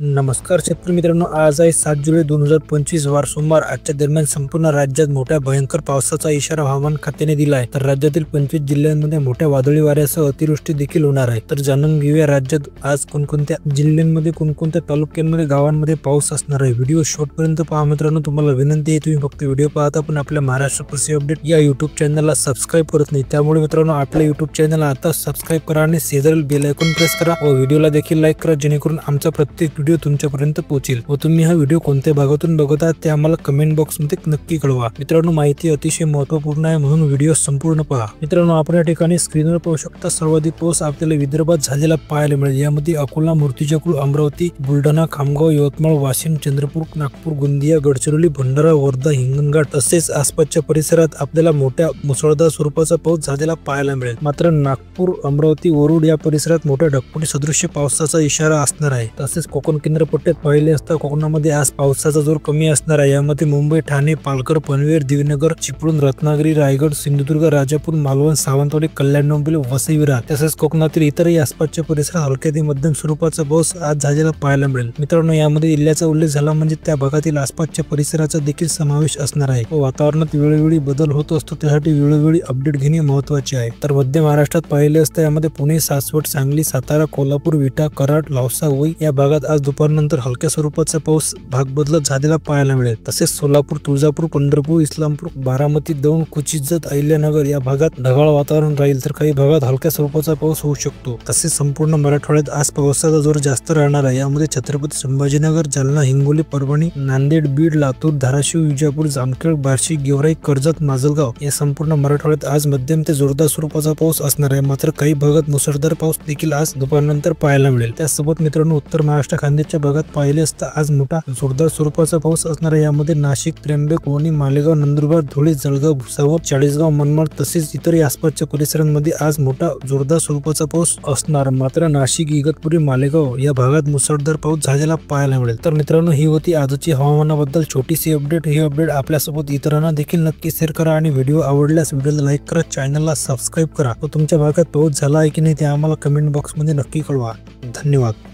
नमस्कार शेतकरी मित्रांनो, आज आहे 7 जुलै 2025 वार सोमवार। आजच्या दरम्यान संपूर्ण राज्यात मोठ्या भयंकर पावसाचा इशारा हवामान खात्याने दिला आहे। तर राज्यातील 25 जिल्ह्यांमध्ये मोठ्या वादळी वाऱ्यासह अतिवृष्टी देखील होणार आहे। तर जाणून घेऊया राज्यात आज कोणकोणत्या जिल्ह्यांमध्ये कोणकोणत्या तालुक्यांमध्ये गावांमध्ये पाऊस असणार आहे। व्हिडिओ शेवटपर्यंत पहा मित्रांनो। तुम्हाला विनंती आहे, तुम्ही फक्त व्हिडिओ पाहता पण आपल्या महाराष्ट्र कृषी अपडेट या YouTube चॅनलला सबस्क्राइब करत नाही। त्यामुळे मित्रांनो, आपल्या YouTube चॅनलला आता सबस्क्राइब करा आणि शेजारील बेल आयकॉन प्रेस करा व व्हिडिओला देखील लाईक करा, जेणेकरून आमचा प्रत्येक व्हिडिओ तुमच्यापर्यंत पोहोचेल। व तुम्ही हा व्हिडिओ कोणत्या भागातून बघत आहात ते आम्हाला कमेंट बॉक्स मध्ये नक्की कळवा। मित्रांनो, माहिती अतिशय महत्त्वपूर्ण आहे, म्हणून व्हिडिओ संपूर्ण पहा। मित्रांनो, आपण या ठिकाणी स्क्रीनवर पाहू शकता सर्वाधिक पाऊस आपल्याला विदर्भात झालेला पाहायला मिळेल। यामध्ये अकोला, मूर्तिजापूर, अमरावती, बुलढाणा, खामगाव, यवतमाळ, वाशिम, चंद्रपूर, नागपूर, गोंदिया, गडचिरोली, भंडारा, वर्धा, हिंगणघाट तसेच आसपासच्या परिसरात आपल्याला मोठ्या मुसळधार स्वरूपाचा पाऊस झालेला पाहायला मिळेल। मात्र नागपूर, अमरावती, वरुड या परिसरात मोठ्या ढगफुटी सदृश्य पावसाचा इशारा असणार आहे। तसेच कोकण किनारपट्टीत पाहिले असता कोकणामध्ये आज पावसाचा जोर कमी असणार आहे। यामध्ये मुंबई, ठाणे, पालघर, पनवेल, दिवनगर, चिपळूण, रत्नागिरी, रायगड, सिंधुदुर्ग, राजापूर, मालवण, सावंतवाडी, कल्याण, डोंबिवली, वसई विरार तसेच कोकणातील इतरही आसपासच्या परिसरात हलक्या ते मध्यम स्वरूपाचा पाऊस आज झालेला पाहायला मिळेल। मित्रांनो, यामध्ये जिल्ह्याचा उल्लेख झाला म्हणजे त्या भागातील आसपासच्या परिसराचा देखील समावेश असणार आहे। वातावरणात वेळोवेळी बदल होत असतो, त्यासाठी वेळोवेळी अपडेट घेणे महत्त्वाचे आहे। तर मध्य महाराष्ट्रात पाहिले असता यामध्ये पुणे, सासवड, सांगली, सातारा, कोल्हापूर, विटा, कराड, औसा, वई या भागात आज दुपारनंतर हलक्या स्वरूपाचा पाऊस भाग बदलत झालेला पाहायला मिळेल। तसेच सोलापूर, तुळजापूर, पंढरपूर, इस्लामपूर, बारामती, दौंड, कुचिजत, अहिल्यानगर या भागात ढगाळ वातावरण राहील, तर काही भागात हलक्या स्वरूपाचा पाऊस होऊ शकतो। तसेच संपूर्ण मराठवाड्यात आज पावसाचा जोर जास्त राहणार आहे। यामध्ये छत्रपती संभाजीनगर, जालना, हिंगोली, परभणी, नांदेड, बीड, लातूर, धाराशिव, विजापूर, जामखेड, बार्शी, गेवराई, कर्जत, माजलगाव या संपूर्ण मराठवाड्यात आज मध्यम ते जोरदार स्वरूपाचा पाऊस असणार आहे। मात्र काही भागात मुसळधार पाऊस देखील आज दुपारनंतर पाहायला मिळेल। त्यासोबत मित्रांनो, उत्तर महाराष्ट्र खानदेशच्या भागात पाहिले असता आज मोठा जोरदार स्वरूपाचा पाऊस असणार आहे। यामध्ये नाशिक, त्र्यंबक, वणी, मालेगाव, नंदुरबार, धुळे, जळगाव, भुसावळ, चाळीसगाव, मनमाड तसेच इतरही आसपासच्या परिसरांमध्ये आज मोठा जोरदार स्वरूपाचा पाऊस असणार। मात्र नाशिक, इगतपुरी, मालेगाव या भागात मुसळधार पाऊस झालेला पाहायला मिळेल। तर मित्रांनो, ही होती आजची हवामानाबद्दल छोटीशी अपडेट। ही अपडेट आपल्यासोबत इतरांना देखील नक्की शेअर करा आणि व्हिडिओ आवडल्यास व्हिडिओला लाईक करा, चॅनलला सबस्क्राइब करा व तुमच्या भागात पाऊस झाला आहे की नाही ते आम्हाला कमेंट बॉक्स मध्ये नक्की कळवा। धन्यवाद।